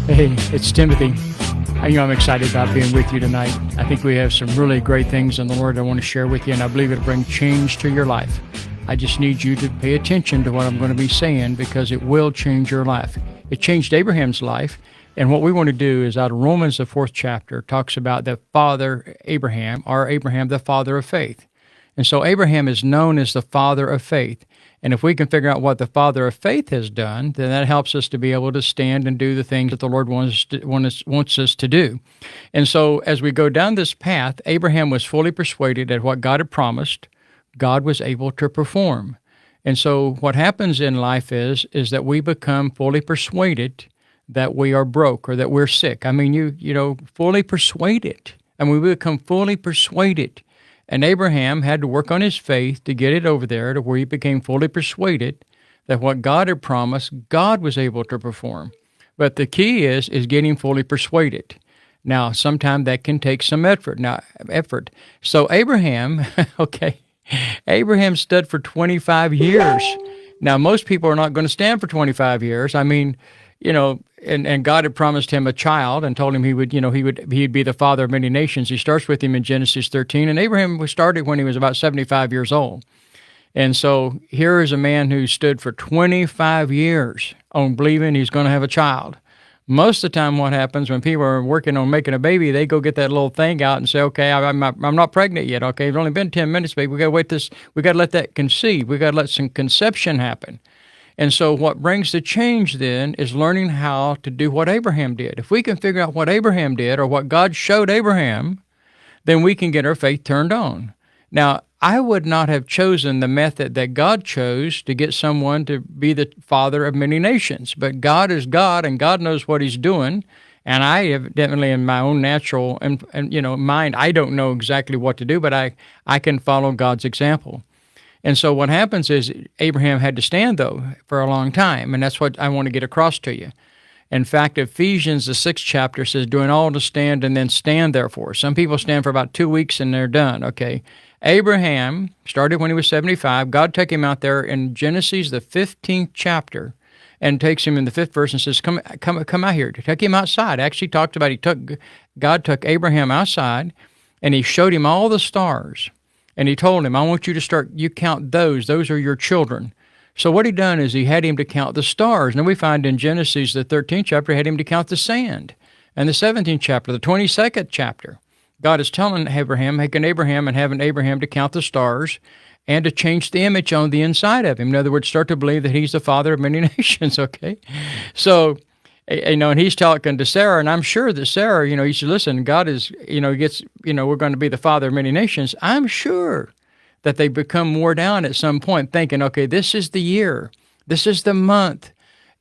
Hey, it's Timothy. I'm excited about being with you tonight. I think we have some really great things in the Lord I want to share with you, and I believe it'll bring change to your life. I just need you to pay attention to what I'm going to be saying because it will change your life. It changed Abraham's life, and what we want to do is out of Romans, the 4th chapter, talks about the father Abraham, or Abraham, the father of faith. And so Abraham is known as the father of faith. And if we can figure out what the father of faith has done, then that helps us to be able to stand and do the things that the Lord wants us to do. And so as we go down this path, Abraham was fully persuaded that what God had promised, God was able to perform. And so what happens in life is that we become fully persuaded that we are broke or that we're sick. I mean, fully persuaded. And we become fully persuaded. And Abraham had to work on his faith to get it over there to where he became fully persuaded that what God had promised, God was able to perform. But the key is getting fully persuaded. Now, sometimes that can take some effort. So Abraham, Abraham stood for 25 years. Now, most people are not going to stand for 25 years. I mean, and God had promised him a child and told him he'd be the father of many nations. He starts with him in Genesis 13, and Abraham was started when he was about 75 years old. And so here is a man who stood for 25 years on believing he's going to have a child. Most of the time what happens when people are working on making a baby, they go get that little thing out and say, okay, I'm not pregnant yet. Okay, it's only been 10 minutes, baby. We got to let that conceive. We got to let some conception happen. And so what brings the change then is learning how to do what Abraham did. If we can figure out what Abraham did or what God showed Abraham, then we can get our faith turned on. Now, I would not have chosen the method that God chose to get someone to be the father of many nations. But God is God, and God knows what he's doing. And I evidently, in my own natural mind, I don't know exactly what to do, but I can follow God's example. And so what happens is Abraham had to stand, though, for a long time, and that's what I want to get across to you. In fact, Ephesians, the 6th chapter, says, doing all to stand and then stand therefore. Some people stand for about 2 weeks and they're done, okay? Abraham started when he was 75. God took him out there in Genesis, the 15th chapter, and takes him in the 5th verse and says, come out here. Take him outside. Actually talked about God took Abraham outside, and he showed him all the stars. And he told him, I want you to you count those. Those are your children. So what he done is he had him to count the stars. Now we find in Genesis, the 13th chapter, he had him to count the sand. And the 17th chapter, the 22nd chapter, God is telling Abraham, having Abraham to count the stars and to change the image on the inside of him. In other words, start to believe that he's the father of many nations, okay? So, and he's talking to Sarah, and I'm sure that Sarah, he said, listen, God is, we're going to be the father of many nations. I'm sure that they become wore down at some point thinking, okay, this is the year, this is the month.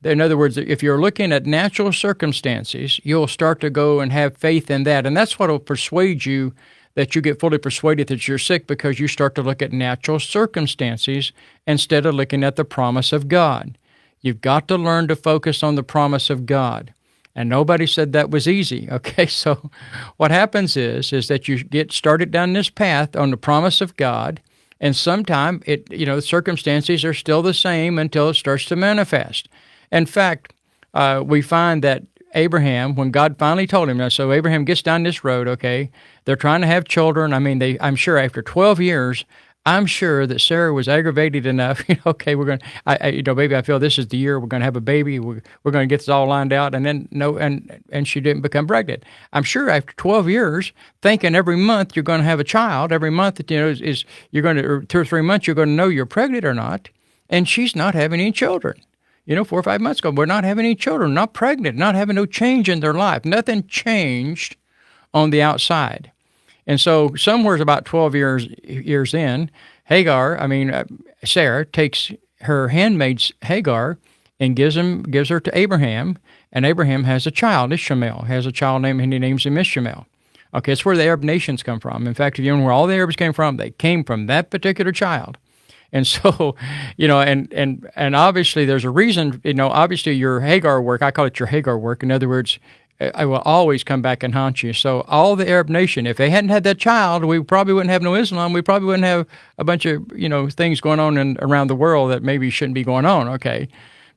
In other words, if you're looking at natural circumstances, you'll start to go and have faith in that. And that's what will persuade you that you get fully persuaded that you're sick, because you start to look at natural circumstances instead of looking at the promise of God. You've got to learn to focus on the promise of God. And nobody said that was easy, okay? So what happens is that you get started down this path on the promise of God, and sometime circumstances are still the same until it starts to manifest. In fact, we find that Abraham, when God finally told him, so Abraham gets down this road, okay? They're trying to have children. I mean, I'm sure after 12 years, I'm sure that Sarah was aggravated enough, okay, we're going to, baby, I feel this is the year we're going to have a baby. We're going to get this all lined out. And then, and she didn't become pregnant. I'm sure after 12 years, thinking every month you're going to have a child, every month, is you're going to, or 2 or 3 months, you're going to know you're pregnant or not. And she's not having any children. 4 or 5 months ago, we're not having any children, not pregnant, not having no change in their life. Nothing changed on the outside. And so somewhere about 12 years in, Sarah takes her handmaid Hagar and gives her to Abraham, and Abraham has a child, Ishmael, has a child named, and he names him Ishmael. Okay, it's where the Arab nations come from. In fact, if you know where all the Arabs came from, they came from that particular child. And so, and obviously there's a reason, obviously your Hagar work, I call it your Hagar work. In other words, I will always come back and haunt you. So all the Arab nation, if they hadn't had that child, we probably wouldn't have no Islam. We probably wouldn't have a bunch of, things going on around the world that maybe shouldn't be going on, okay?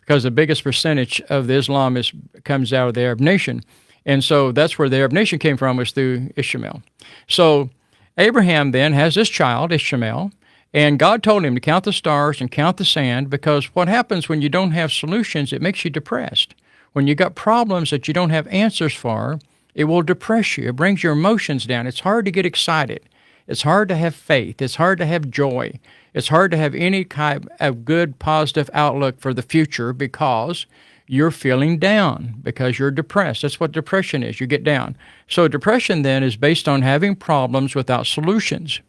because the biggest percentage of the Islam comes out of the Arab nation. And so that's where the Arab nation came from, was through Ishmael. So Abraham then has this child, Ishmael, and God told him to count the stars and count the sand, because what happens when you don't have solutions, it makes you depressed. When you got problems that you don't have answers for, it will depress you. It brings your emotions down. It's hard to get excited. It's hard to have faith. It's hard to have joy. It's hard to have any kind of good, positive outlook for the future, because you're feeling down, because you're depressed. That's what depression is. You get down. So depression then is based on having problems without solutions.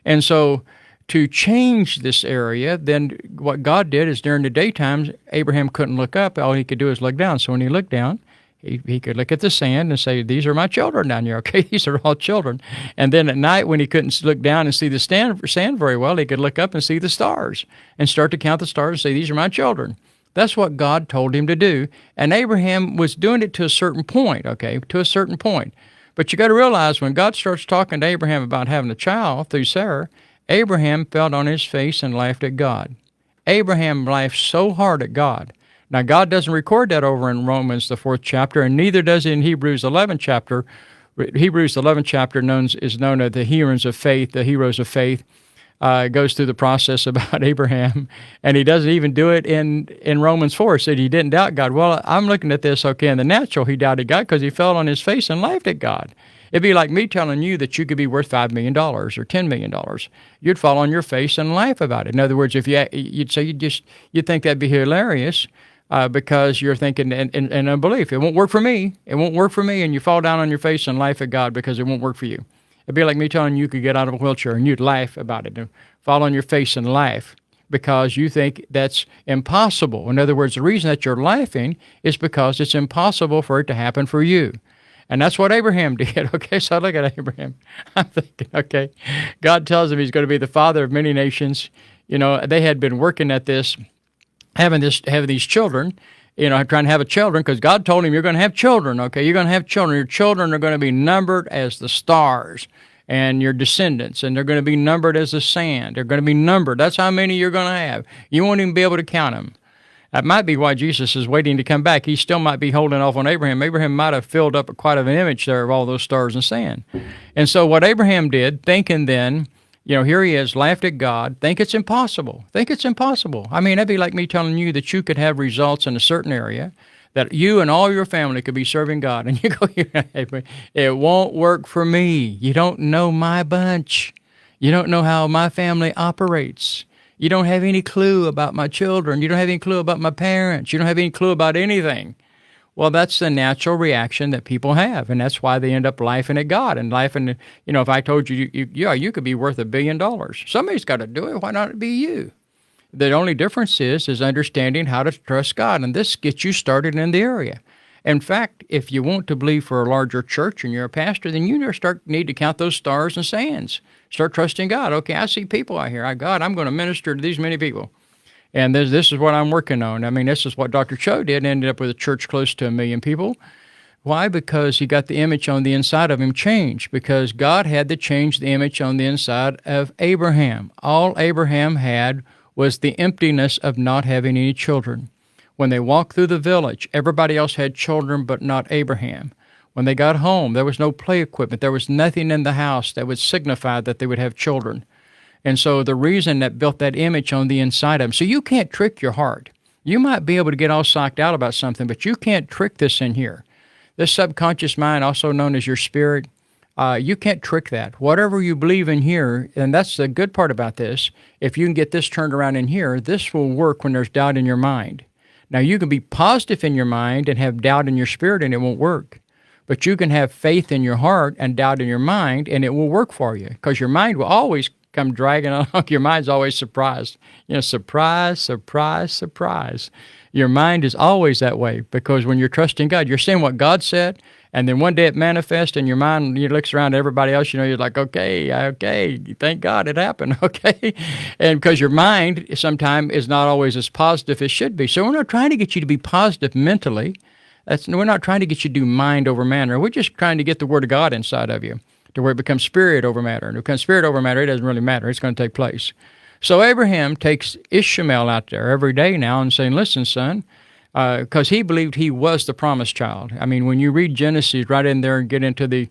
And so to change this area, then what God did is, during the daytime, Abraham couldn't look up. All he could do is look down. So when he looked down, he could look at the sand and say, these are my children down here, okay? These are all children. And then at night, when he couldn't look down and see the sand very well, he could look up and see the stars and start to count the stars and say, these are my children. That's what God told him to do. And Abraham was doing it to a certain point, okay, to a certain point. But you got to realize, when God starts talking to Abraham about having a child through Sarah, Abraham fell on his face and laughed at God. Abraham laughed so hard at God. Now, God doesn't record that over in Romans, the 4th chapter, and neither does it in Hebrews 11 chapter. Hebrews 11 chapter is known as the heroes of faith, the heroes of faith. Goes through the process about Abraham, and he doesn't even do it in Romans 4. It said he didn't doubt God. Well, I'm looking at this, okay, in the natural, he doubted God because he fell on his face and laughed at God. It'd be like me telling you that you could be worth $5 million or $10 million. You'd fall on your face and laugh about it. In other words, if you'd say you'd think that'd be hilarious, because you're thinking in unbelief, it won't work for me. It won't work for me, and you fall down on your face and laugh at God because it won't work for you. It'd be like me telling you could get out of a wheelchair, and you'd laugh about it and fall on your face and laugh because you think that's impossible. In other words, the reason that you're laughing is because it's impossible for it to happen for you. And that's what Abraham did. Okay, so I look at Abraham. I'm thinking, okay, God tells him he's going to be the father of many nations. You know, they had been working at this, having these children, you know, trying to have children, because God told him, you're going to have children, okay? You're going to have children. Your children are going to be numbered as the stars, and your descendants, and they're going to be numbered as the sand. They're going to be numbered. That's how many you're going to have. You won't even be able to count them. That might be why Jesus is waiting to come back. He still might be holding off on Abraham. Abraham might have filled up quite an image there of all those stars and sand. And so what Abraham did, thinking then, you know, here he is, laughed at God, think it's impossible. Think it's impossible. I mean, that'd be like me telling you that you could have results in a certain area, that you and all your family could be serving God. And you go, it won't work for me. You don't know my bunch. You don't know how my family operates. You don't have any clue about my children. You don't have any clue about my parents. You don't have any clue about anything. Well, that's the natural reaction that people have, and that's why they end up laughing at God and laughing. You know, if I told you, you could be worth $1 billion. Somebody's got to do it. Why not be you? The only difference is understanding how to trust God, and this gets you started in the area. In fact, if you want to believe for a larger church and you're a pastor, then you need to count those stars and sands. Start trusting God. Okay, I see people out here. God, I'm going to minister to these many people. And this is what I'm working on. I mean, this is what Dr. Cho did, ended up with a church close to 1 million people. Why? Because he got the image on the inside of him changed, because God had to change the image on the inside of Abraham. All Abraham had was the emptiness of not having any children. When they walked through the village, everybody else had children, but not Abraham. When they got home, there was no play equipment. There was nothing in the house that would signify that they would have children. And so the reason that built that image on the inside of them. So you can't trick your heart. You might be able to get all psyched out about something, but you can't trick this in here. This subconscious mind, also known as your spirit, you can't trick that. Whatever you believe in here, and that's the good part about this, if you can get this turned around in here, this will work when there's doubt in your mind. Now, you can be positive in your mind and have doubt in your spirit, and it won't work. But you can have faith in your heart and doubt in your mind, and it will work for you, because your mind will always come dragging along. Your mind's always surprised. You know, surprise, surprise, surprise. Your mind is always that way, because when you're trusting God, you're saying what God said, and then one day it manifests, and your mind, you looks around at everybody else, you know, you're like, okay, thank God it happened, okay? And because your mind sometimes is not always as positive as it should be. So we're not trying to get you to be positive mentally. We're not trying to get you to do mind over matter. We're just trying to get the Word of God inside of you to where it becomes spirit over matter. And if it becomes spirit over matter, it doesn't really matter. It's going to take place. So Abraham takes Ishmael out there every day now and saying, listen, son, because he believed he was the promised child. I mean, when you read Genesis right in there and get into the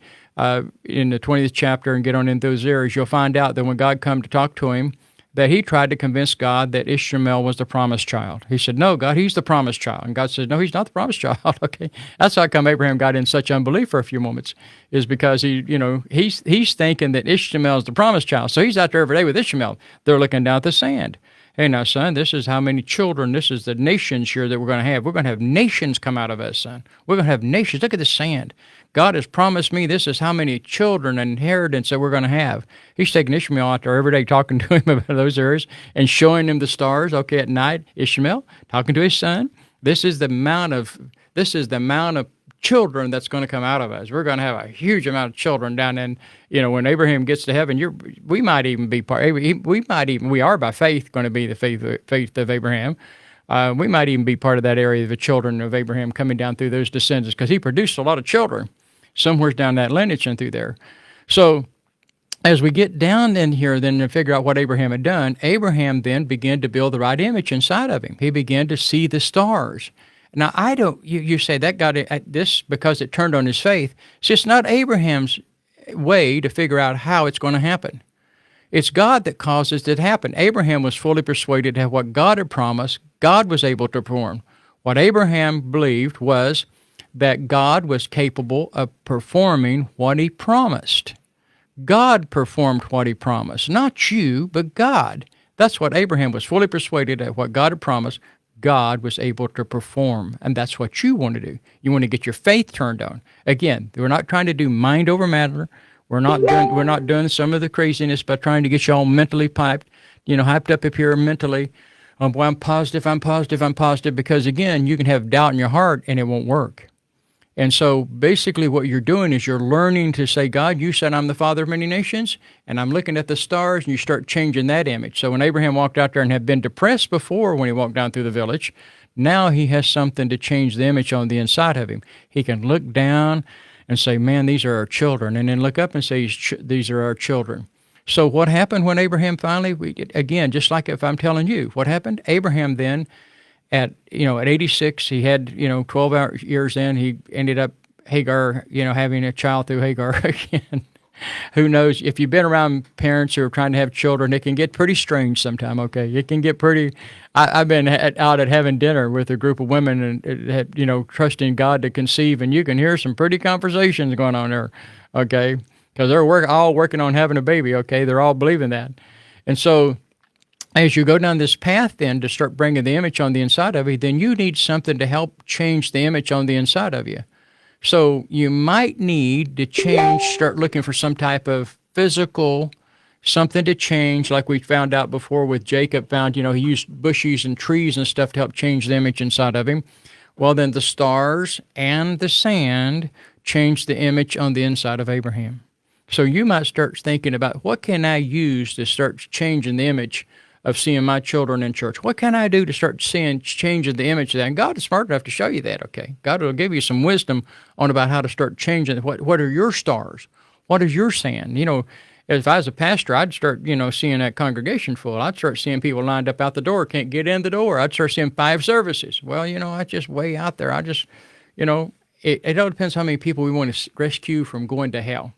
in the 20th chapter and get on in those areas, you'll find out that when God come to talk to him, that he tried to convince God that Ishmael was the promised child. He said, no, God, he's the promised child. And God said, no, he's not the promised child. Okay. That's how come Abraham got in such unbelief for a few moments, is because he's thinking that Ishmael is the promised child. So he's out there every day with Ishmael. They're looking down at the sand. Hey, now, son, this is how many children, this is the nations here that we're going to have. We're going to have nations come out of us, son. We're going to have nations. Look at the sand. God has promised me this is how many children and inheritance that we're going to have. He's taking Ishmael out there every day talking to him about those areas and showing him the stars. Okay, at night, Ishmael talking to his son. This is the amount of children that's going to come out of us. We're going to have a huge amount of children down in, when Abraham gets to heaven, we might even be part, we are by faith going to be the faith of Abraham. We might even be part of that area of the children of Abraham coming down through those descendants, because he produced a lot of children somewhere down that lineage and through there. So as we get down in here then to figure out what Abraham had done, Abraham then began to build the right image inside of him. He began to see the stars. Now, you say that got this because it turned on his faith. See, it's not Abraham's way to figure out how it's going to happen. It's God that causes it to happen. Abraham was fully persuaded that what God had promised, God was able to perform. What Abraham believed was that God was capable of performing what he promised. God performed what he promised, not you, but God. That's what Abraham was fully persuaded that what God had promised, God was able to perform, and that's what you want to do. You want to get your faith turned on. Again, we're not trying to do mind over matter. We're not doing some of the craziness by trying to get you all mentally hyped up here mentally. Well, I'm positive, because again, you can have doubt in your heart and it won't work. And so basically what you're doing is you're learning to say, God, you said I'm the father of many nations, and I'm looking at the stars, and you start changing that image. So when Abraham walked out there and had been depressed before when he walked down through the village, now he has something to change the image on the inside of him. He can look down and say, man, these are our children, and then look up and say, these are our children. So what happened when Abraham finally, again, just like if I'm telling you, what happened? Abraham then, at 86, he had 12 years in. He ended up Hagar, having a child through Hagar again. Who knows? If you've been around parents who are trying to have children, it can get pretty strange sometime. Okay, it can get pretty. I've been out at having dinner with a group of women and trusting God to conceive, and you can hear some pretty conversations going on there. Okay, because they're all working on having a baby. Okay, they're all believing that, and so. As you go down this path then to start bringing the image on the inside of you, then you need something to help change the image on the inside of you. So you might need to start looking for some type of physical, something to change, like we found out before with Jacob found, he used bushes and trees and stuff to help change the image inside of him. Well, then the stars and the sand changed the image on the inside of Abraham. So you might start thinking about, what can I use to start changing the image of seeing my children in church? What can I do to start changing the image of that? And God is smart enough to show you that, okay? God will give you some wisdom on about how to start changing. What are your stars? What is your sand? If I was a pastor, I'd start, seeing that congregation full. I'd start seeing people lined up out the door, can't get in the door. I'd start seeing 5 services. Well, I just way out there. It all depends how many people we want to rescue from going to hell.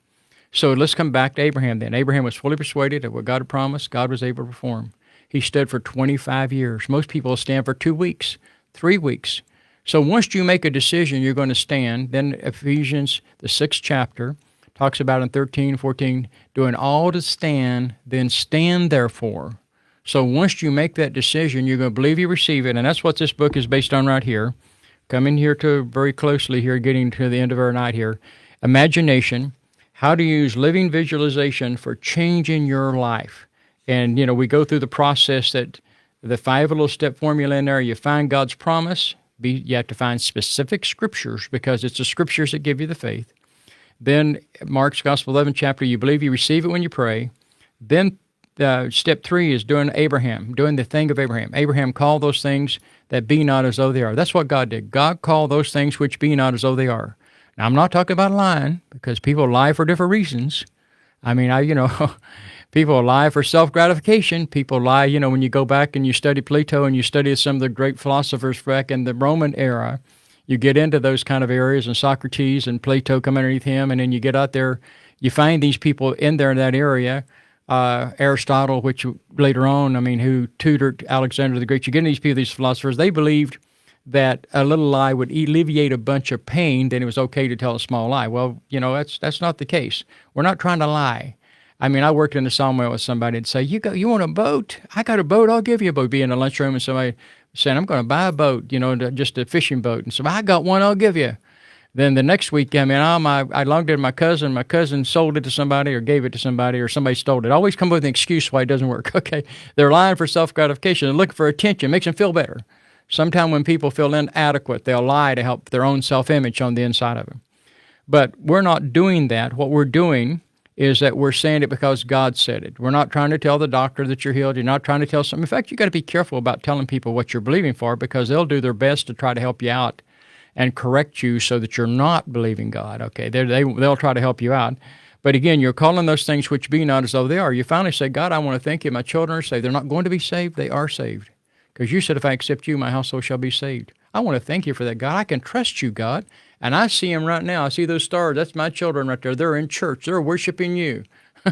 So let's come back to Abraham then. Abraham was fully persuaded that what God had promised, God was able to perform. He stood for 25 years. Most people stand for 2 weeks, 3 weeks. So once you make a decision, you're going to stand. Then Ephesians, the 6th chapter, talks about in 13, 14, doing all to stand, then stand therefore. So once you make that decision, you're going to believe you receive it. And that's what this book is based on right here. Coming here to very closely here, getting to the end of our night here. Imagination, how to use living visualization for changing your life. And, we go through the process that the 5 little step formula in there. You find God's promise. You have to find specific scriptures, because it's the scriptures that give you the faith. Then Mark's Gospel 11 chapter, you believe, you receive it when you pray. Then step 3 is doing the thing of Abraham. Abraham called those things that be not as though they are. That's what God did. God called those things which be not as though they are. Now, I'm not talking about lying, because people lie for different reasons. I mean, People lie for self-gratification. People lie, when you go back and you study Plato and you study some of the great philosophers back in the Roman era, you get into those kind of areas, and Socrates and Plato come underneath him, and then you get out there, you find these people in there in that area. Aristotle, which later on, who tutored Alexander the Great. You get into these people, these philosophers, they believed that a little lie would alleviate a bunch of pain, then it was okay to tell a small lie. Well, that's not the case. We're not trying to lie. I worked in the sawmill with somebody and say, you want a boat? I got a boat, I'll give you a boat. Be in the lunchroom and somebody saying, I'm going to buy a boat, just a fishing boat. And so I got one, I'll give you. Then the next week, I loaned it to my cousin. My cousin sold it to somebody or gave it to somebody or somebody stole it. Always come up with an excuse why it doesn't work. Okay, they're lying for self-gratification. They're looking for attention. Makes them feel better. Sometimes when people feel inadequate, they'll lie to help their own self-image on the inside of them. But we're not doing that. What we're doing is that we're saying it because God said it. We're not trying to tell the doctor that you're healed. You're not trying to tell something. In fact, you got to be careful about telling people what you're believing for, because they'll do their best to try to help you out and correct you so that you're not believing God. Okay, they'll try to help you out. But again, you're calling those things which be not as though they are. You finally say, God, I want to thank you. My children are saved. They're not going to be saved. They are saved. Because you said, if I accept you, my household shall be saved. I want to thank you for that, God. I can trust you, God. And I see them right now. I see those stars. That's my children right there. They're in church. They're worshiping you.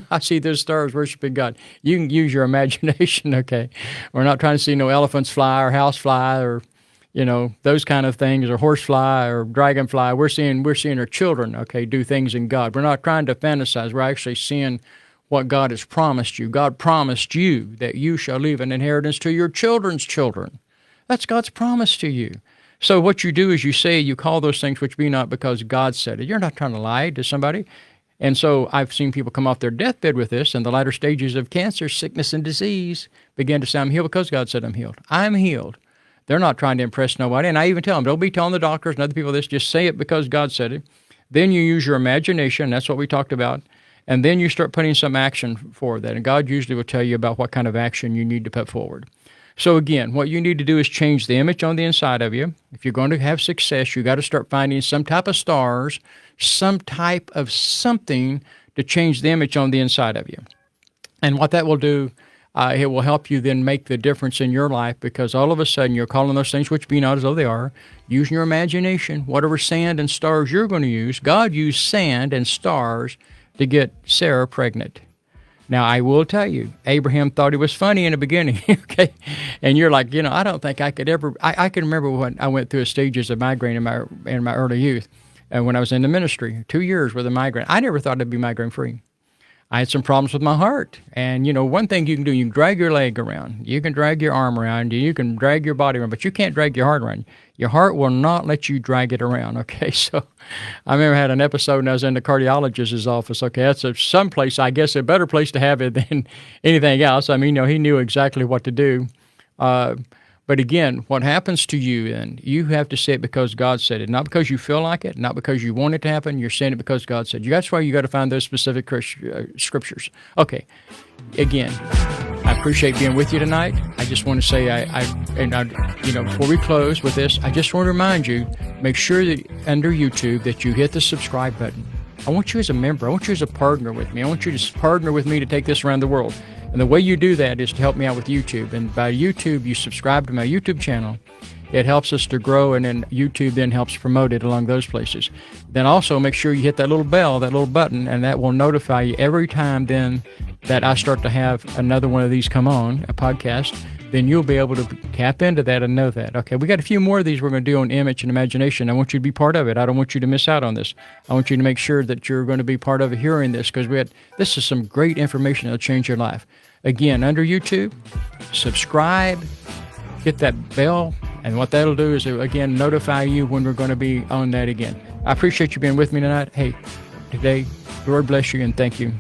I see those stars worshiping God. You can use your imagination, okay? We're not trying to see no elephants fly or house fly or, those kind of things, or horse fly or dragonfly. We're seeing our children, okay, do things in God. We're not trying to fantasize. We're actually seeing what God has promised you. God promised you that you shall leave an inheritance to your children's children. That's God's promise to you. So what you do is you call those things which be not because God said it. You're not trying to lie to somebody. And so I've seen people come off their deathbed with this, in the latter stages of cancer, sickness, and disease, begin to say, I'm healed because God said I'm healed. I'm healed. They're not trying to impress nobody. And I even tell them, don't be telling the doctors and other people this. Just say it because God said it. Then you use your imagination. That's what we talked about. And then you start putting some action for that. And God usually will tell you about what kind of action you need to put forward. So again, what you need to do is change the image on the inside of you. If you're going to have success, you got to start finding some type of stars, some type of something to change the image on the inside of you. And what that will do, it will help you then make the difference in your life, because all of a sudden you're calling those things which be not as though they are, using your imagination, whatever sand and stars you're going to use. God used sand and stars to get Sarah pregnant. Now, I will tell you, Abraham thought it was funny in the beginning, okay? And you're like, I don't think I could ever, I can remember when I went through stages of migraine in my early youth, and when I was in the ministry, 2 years with a migraine. I never thought I'd be migraine-free. I had some problems with my heart. And, one thing you can do, you can drag your leg around. You can drag your arm around. You can drag your body around, but you can't drag your heart around. Your heart will not let you drag it around, okay? So I remember I had an episode when I was in the cardiologist's office. Okay, that's someplace, I guess, a better place to have it than anything else. He knew exactly what to do. But again, what happens to you, and you have to say it because God said it, not because you feel like it, not because you want it to happen. You're saying it because God said. That's why you got to find those specific scriptures. Okay, again, I appreciate being with you tonight. I just want to say, before we close with this, I just want to remind you, make sure that under YouTube that you hit the subscribe button. I want you as a member. I want you as a partner with me. I want you to partner with me to take this around the world. And the way you do that is to help me out with YouTube. And by YouTube, you subscribe to my YouTube channel. It helps us to grow, and then YouTube then helps promote it along those places. Then also make sure you hit that little bell, that little button, and that will notify you every time then that I start to have another one of these come on, a podcast. Then you'll be able to tap into that and know that. Okay, we got a few more of these we're going to do on image and imagination. I want you to be part of it. I don't want you to miss out on this. I want you to make sure that you're going to be part of hearing this, because this is some great information that will change your life. Again, under YouTube, subscribe, hit that bell, and what that'll do is, again, notify you when we're going to be on that again. I appreciate you being with me tonight. Hey, today, Lord bless you and thank you.